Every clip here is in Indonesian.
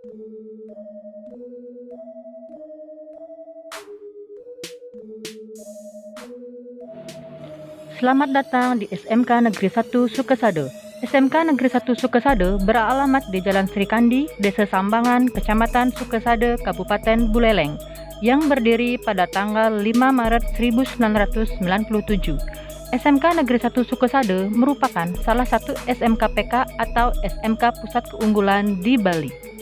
Selamat datang di SMK Negeri 1 Sukesado. SMK Negeri 1 Sukesado beralamat di Jalan Sri Kandi, Desa Sambangan, Kecamatan Sukesado, Kabupaten Buleleng, yang berdiri pada tanggal 5 Maret 1997. SMK Negeri 1 Sukesado merupakan salah satu SMK PK atau SMK Pusat Keunggulan di Bali.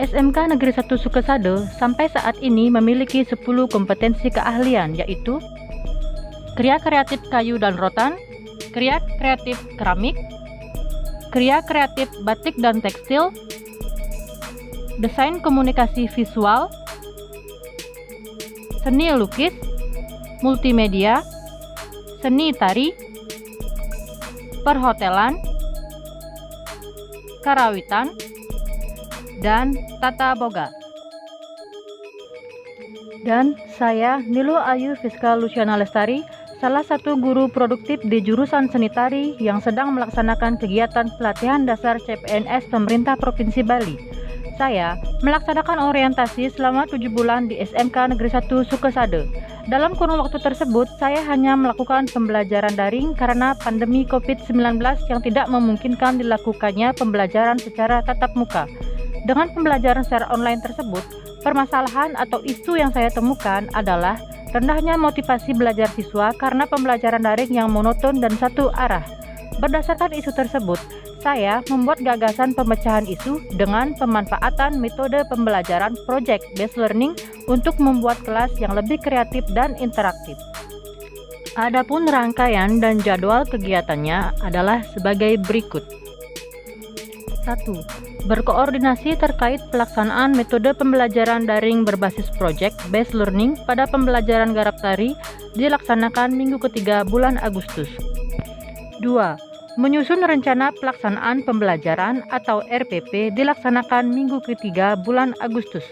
SMK Negeri 1 Sukesado sampai saat ini memiliki 10 kompetensi keahlian, yaitu Kriya kreatif kayu dan rotan, kriya kreatif keramik, kriya kreatif batik dan tekstil, desain komunikasi visual, seni lukis, multimedia, seni tari, perhotelan, karawitan, dan tata boga. Dan saya Nilu Ayu Fiska Luciana Lestari, salah satu guru produktif di jurusan seni tari yang sedang melaksanakan kegiatan pelatihan dasar CPNS pemerintah Provinsi Bali. Saya melaksanakan orientasi selama 7 bulan di SMK Negeri 1 Sukesado. Dalam kurun waktu tersebut, saya hanya melakukan pembelajaran daring karena pandemi COVID-19 yang tidak memungkinkan dilakukannya pembelajaran secara tatap muka. Dengan pembelajaran secara online tersebut, permasalahan atau isu yang saya temukan adalah rendahnya motivasi belajar siswa karena pembelajaran daring yang monoton dan satu arah. Berdasarkan isu tersebut, saya membuat gagasan pemecahan isu dengan pemanfaatan metode pembelajaran Project Based Learning untuk membuat kelas yang lebih kreatif dan interaktif. Adapun rangkaian dan jadwal kegiatannya adalah sebagai berikut. 1. Berkoordinasi terkait pelaksanaan metode pembelajaran daring berbasis Project Based Learning pada pembelajaran garap tari dilaksanakan minggu ketiga bulan Agustus. 2. Menyusun rencana pelaksanaan pembelajaran atau RPP dilaksanakan minggu ketiga bulan Agustus.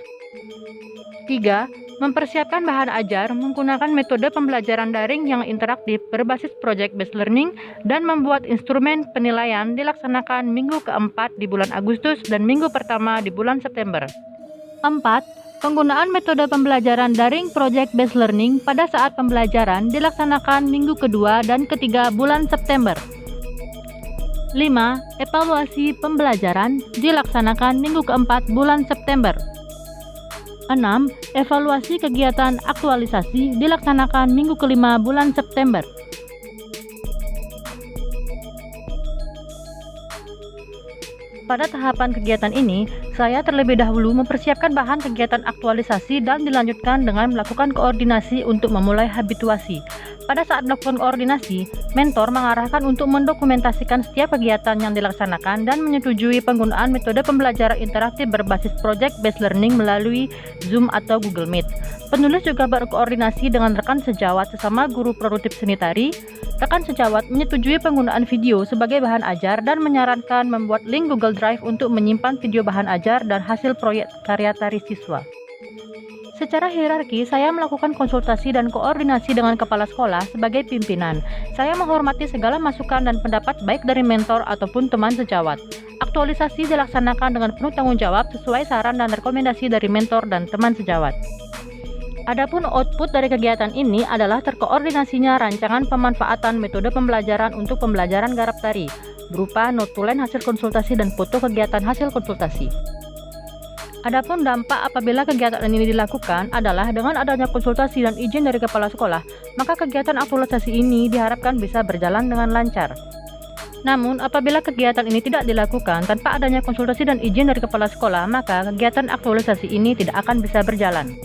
3. Mempersiapkan bahan ajar menggunakan metode pembelajaran daring yang interaktif berbasis Project Based Learning dan membuat instrumen penilaian dilaksanakan minggu keempat di bulan Agustus dan minggu pertama di bulan September. 4. Penggunaan metode pembelajaran daring Project Based Learning pada saat pembelajaran dilaksanakan minggu kedua dan ketiga bulan September. 5. Evaluasi pembelajaran dilaksanakan minggu keempat bulan September. 6. Evaluasi kegiatan aktualisasi dilaksanakan minggu kelima bulan September. Pada tahapan kegiatan ini, saya terlebih dahulu mempersiapkan bahan kegiatan aktualisasi dan dilanjutkan dengan melakukan koordinasi untuk memulai habituasi. Pada saat melakukan koordinasi, mentor mengarahkan untuk mendokumentasikan setiap kegiatan yang dilaksanakan dan menyetujui penggunaan metode pembelajaran interaktif berbasis Project Based Learning melalui Zoom atau Google Meet. Penulis juga berkoordinasi dengan rekan sejawat sesama guru produktif seni tari. Rekan sejawat menyetujui penggunaan video sebagai bahan ajar dan menyarankan membuat link Google Drive untuk menyimpan video bahan ajar dan hasil proyek karya tari siswa. Secara hierarki, saya melakukan konsultasi dan koordinasi dengan kepala sekolah sebagai pimpinan. Saya menghormati segala masukan dan pendapat baik dari mentor ataupun teman sejawat. Aktualisasi dilaksanakan dengan penuh tanggung jawab sesuai saran dan rekomendasi dari mentor dan teman sejawat. Adapun output dari kegiatan ini adalah terkoordinasinya rancangan pemanfaatan metode pembelajaran untuk pembelajaran garap tari, berupa notulen hasil konsultasi dan foto kegiatan hasil konsultasi. Adapun dampak apabila kegiatan ini dilakukan adalah dengan adanya konsultasi dan izin dari kepala sekolah, maka kegiatan aktualisasi ini diharapkan bisa berjalan dengan lancar. Namun, apabila kegiatan ini tidak dilakukan tanpa adanya konsultasi dan izin dari kepala sekolah, maka kegiatan aktualisasi ini tidak akan bisa berjalan.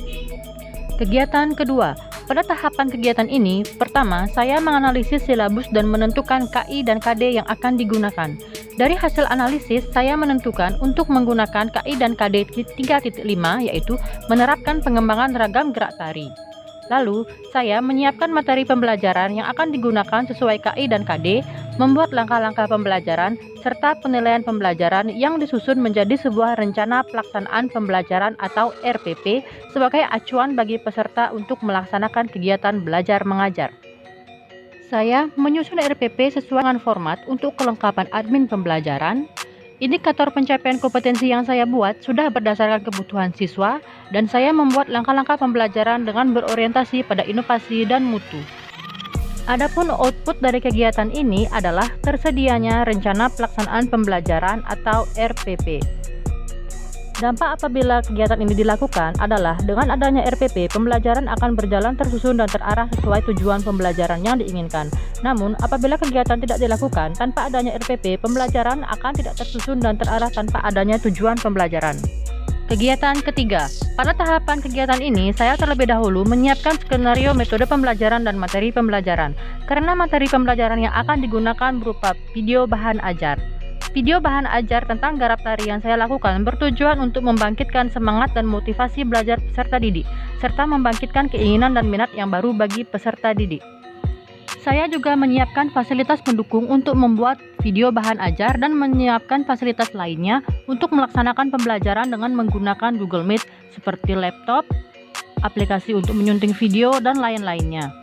Kegiatan kedua. Pada tahapan kegiatan ini, pertama, saya menganalisis silabus dan menentukan KI dan KD yang akan digunakan. Dari hasil analisis, saya menentukan untuk menggunakan KI dan KD 3.5, yaitu menerapkan pengembangan ragam gerak tari. Lalu, saya menyiapkan materi pembelajaran yang akan digunakan sesuai KI dan KD, membuat langkah-langkah pembelajaran, serta penilaian pembelajaran yang disusun menjadi sebuah rencana pelaksanaan pembelajaran atau RPP sebagai acuan bagi peserta untuk melaksanakan kegiatan belajar mengajar. Saya menyusun RPP sesuai dengan format untuk kelengkapan admin pembelajaran, Indikator pencapaian kompetensi yang saya buat sudah berdasarkan kebutuhan siswa, dan saya membuat langkah-langkah pembelajaran dengan berorientasi pada inovasi dan mutu. Adapun output dari kegiatan ini adalah tersedianya rencana pelaksanaan pembelajaran atau RPP. Dampak apabila kegiatan ini dilakukan adalah dengan adanya RPP, pembelajaran akan berjalan tersusun dan terarah sesuai tujuan pembelajaran yang diinginkan. Namun, apabila kegiatan tidak dilakukan tanpa adanya RPP, pembelajaran akan tidak tersusun dan terarah tanpa adanya tujuan pembelajaran. Kegiatan ketiga. Pada tahapan kegiatan ini, saya terlebih dahulu menyiapkan skenario metode pembelajaran dan materi pembelajaran. Karena materi pembelajaran yang akan digunakan berupa video bahan ajar. Video bahan ajar tentang garap tari yang saya lakukan bertujuan untuk membangkitkan semangat dan motivasi belajar peserta didik, serta membangkitkan keinginan dan minat yang baru bagi peserta didik. Saya juga menyiapkan fasilitas pendukung untuk membuat video bahan ajar dan menyiapkan fasilitas lainnya untuk melaksanakan pembelajaran dengan menggunakan Google Meet seperti laptop, aplikasi untuk menyunting video, dan lain-lainnya.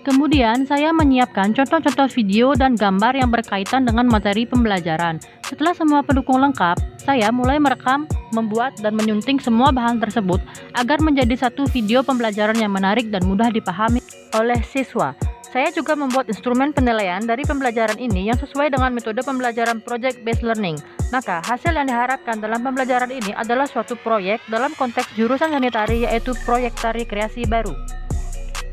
Kemudian, saya menyiapkan contoh-contoh video dan gambar yang berkaitan dengan materi pembelajaran. Setelah semua pendukung lengkap, saya mulai merekam, membuat, dan menyunting semua bahan tersebut agar menjadi satu video pembelajaran yang menarik dan mudah dipahami oleh siswa. Saya juga membuat instrumen penilaian dari pembelajaran ini yang sesuai dengan metode pembelajaran Project Based Learning. Maka, hasil yang diharapkan dalam pembelajaran ini adalah suatu proyek dalam konteks jurusan sanitari, yaitu proyek tari kreasi baru.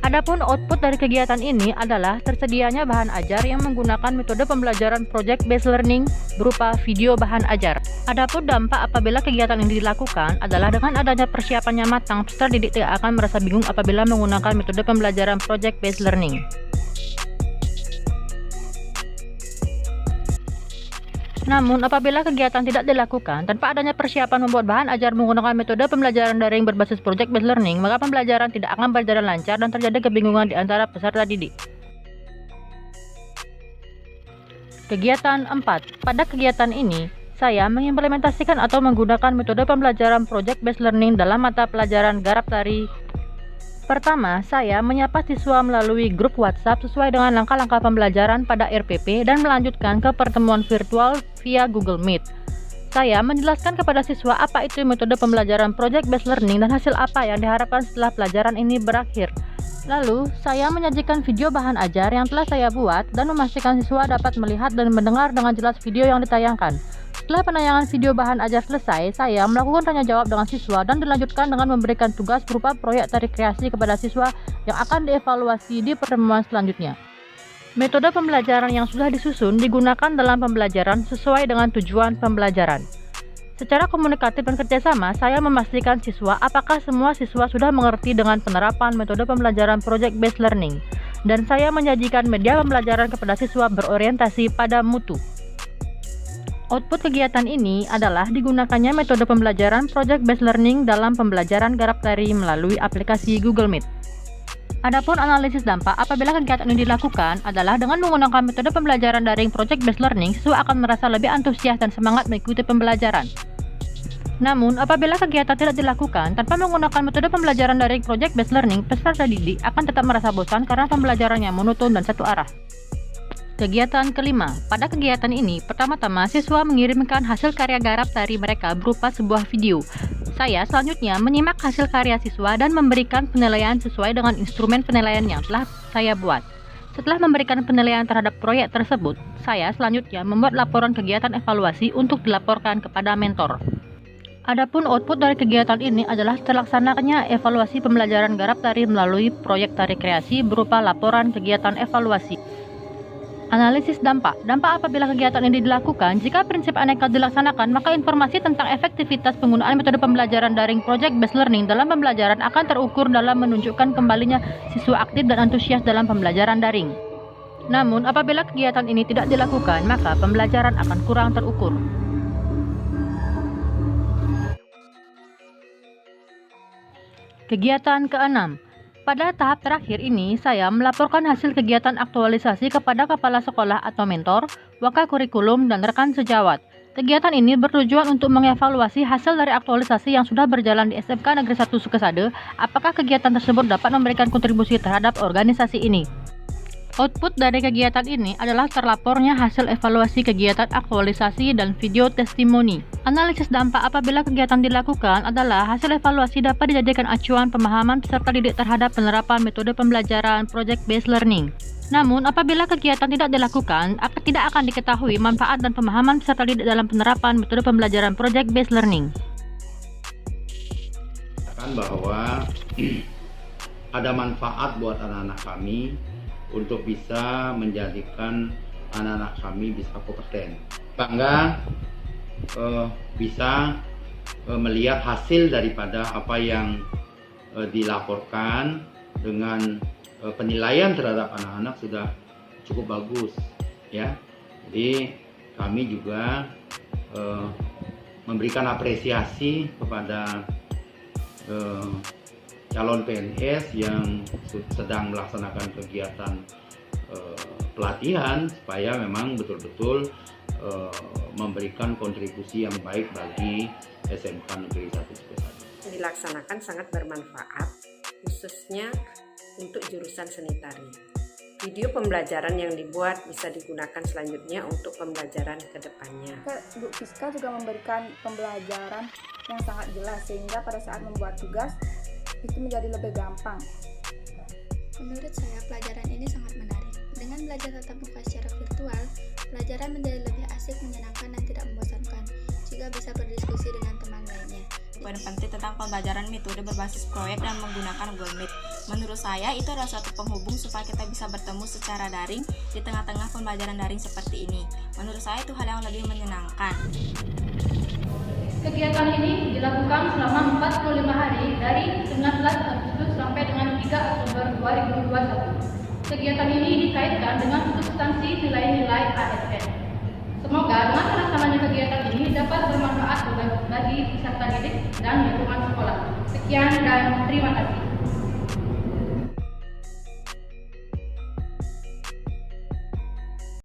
Adapun output dari kegiatan ini adalah tersedianya bahan ajar yang menggunakan metode pembelajaran Project Based Learning berupa video bahan ajar. Adapun dampak apabila kegiatan ini dilakukan adalah dengan adanya persiapannya matang, peserta didik tidak akan merasa bingung apabila menggunakan metode pembelajaran Project Based Learning. Namun, apabila kegiatan tidak dilakukan tanpa adanya persiapan membuat bahan ajar menggunakan metode pembelajaran daring berbasis Project Based Learning, maka pembelajaran tidak akan berjalan lancar dan terjadi kebingungan di antara peserta didik. Kegiatan 4. Pada kegiatan ini, saya mengimplementasikan atau menggunakan metode pembelajaran Project Based Learning dalam mata pelajaran garap tari. Pertama, saya menyapa siswa melalui grup WhatsApp sesuai dengan langkah-langkah pembelajaran pada RPP dan melanjutkan ke pertemuan virtual via Google Meet. Saya menjelaskan kepada siswa apa itu metode pembelajaran Project Based Learning dan hasil apa yang diharapkan setelah pelajaran ini berakhir. Lalu, saya menyajikan video bahan ajar yang telah saya buat dan memastikan siswa dapat melihat dan mendengar dengan jelas video yang ditayangkan. Setelah penayangan video bahan ajar selesai, saya melakukan tanya jawab dengan siswa dan dilanjutkan dengan memberikan tugas berupa proyek tari kreasi kepada siswa yang akan dievaluasi di pertemuan selanjutnya. Metode pembelajaran yang sudah disusun digunakan dalam pembelajaran sesuai dengan tujuan pembelajaran. Secara komunikatif dan kerjasama, saya memastikan siswa apakah semua siswa sudah mengerti dengan penerapan metode pembelajaran Project Based Learning, dan saya menyajikan media pembelajaran kepada siswa berorientasi pada mutu. Output kegiatan ini adalah digunakannya metode pembelajaran Project Based Learning dalam pembelajaran garap tari melalui aplikasi Google Meet. Adapun analisis dampak apabila kegiatan ini dilakukan adalah dengan menggunakan metode pembelajaran daring Project Based Learning, siswa akan merasa lebih antusias dan semangat mengikuti pembelajaran. Namun, apabila kegiatan tidak dilakukan tanpa menggunakan metode pembelajaran daring Project Based Learning, peserta didik akan tetap merasa bosan karena pembelajarannya monoton dan satu arah. Kegiatan kelima. Pada kegiatan ini, pertama-tama siswa mengirimkan hasil karya garap tari mereka berupa sebuah video. Saya selanjutnya menyimak hasil karya siswa dan memberikan penilaian sesuai dengan instrumen penilaian yang telah saya buat. Setelah memberikan penilaian terhadap proyek tersebut, saya selanjutnya membuat laporan kegiatan evaluasi untuk dilaporkan kepada mentor. Adapun output dari kegiatan ini adalah terlaksananya evaluasi pembelajaran garap tari melalui proyek tari kreasi berupa laporan kegiatan evaluasi. Analisis dampak. Dampak apabila kegiatan ini dilakukan, jika prinsip aneka dilaksanakan, maka informasi tentang efektivitas penggunaan metode pembelajaran daring Project Based Learning dalam pembelajaran akan terukur dalam menunjukkan kembalinya siswa aktif dan antusias dalam pembelajaran daring. Namun, apabila kegiatan ini tidak dilakukan, maka pembelajaran akan kurang terukur. Kegiatan keenam. Pada tahap terakhir ini, saya melaporkan hasil kegiatan aktualisasi kepada kepala sekolah atau mentor, wakil kurikulum, dan rekan sejawat. Kegiatan ini bertujuan untuk mengevaluasi hasil dari aktualisasi yang sudah berjalan di SMK Negeri 1 Sukesade, apakah kegiatan tersebut dapat memberikan kontribusi terhadap organisasi ini. Output dari kegiatan ini adalah terlapornya hasil evaluasi kegiatan aktualisasi dan video testimoni. Analisis dampak apabila kegiatan dilakukan adalah hasil evaluasi dapat dijadikan acuan pemahaman peserta didik terhadap penerapan metode pembelajaran project-based learning. Namun, apabila kegiatan tidak dilakukan, tidak akan diketahui manfaat dan pemahaman peserta didik dalam penerapan metode pembelajaran project-based learning. Bahwa ada manfaat buat anak-anak kami untuk bisa menjadikan anak-anak kami bisa kompeten. Bangga bisa melihat hasil daripada apa yang dilaporkan dengan penilaian terhadap anak-anak sudah cukup bagus, ya. Jadi kami juga memberikan apresiasi kepada calon PNS yang sedang melaksanakan kegiatan pelatihan supaya memang betul-betul memberikan kontribusi yang baik bagi SMK Negeri 1 Cikesari. Dilaksanakan sangat bermanfaat, khususnya untuk jurusan seni tari. Video pembelajaran yang dibuat bisa digunakan selanjutnya untuk pembelajaran ke depannya. Bu Fiska juga memberikan pembelajaran yang sangat jelas sehingga pada saat membuat tugas itu menjadi lebih gampang. Menurut saya pelajaran ini sangat menarik. Dengan belajar tatap muka secara virtual, pelajaran menjadi lebih asik, menyenangkan, dan tidak membosankan jika bisa berdiskusi dengan teman lainnya. Poin penting tentang pembelajaran metode berbasis proyek dan menggunakan Google Meet. Menurut saya itu adalah suatu penghubung supaya kita bisa bertemu secara daring di tengah-tengah pembelajaran daring seperti ini. Menurut saya itu hal yang lebih menyenangkan. Kegiatan ini dilakukan selama 45 hari dari 19 Agustus sampai dengan 3 Oktober 2021. Kegiatan ini dikaitkan dengan substansi nilai-nilai ASN. Semoga dengan terlaksananya kegiatan ini dapat bermanfaat bagi peserta didik dan lingkungan sekolah. Sekian dan terima kasih.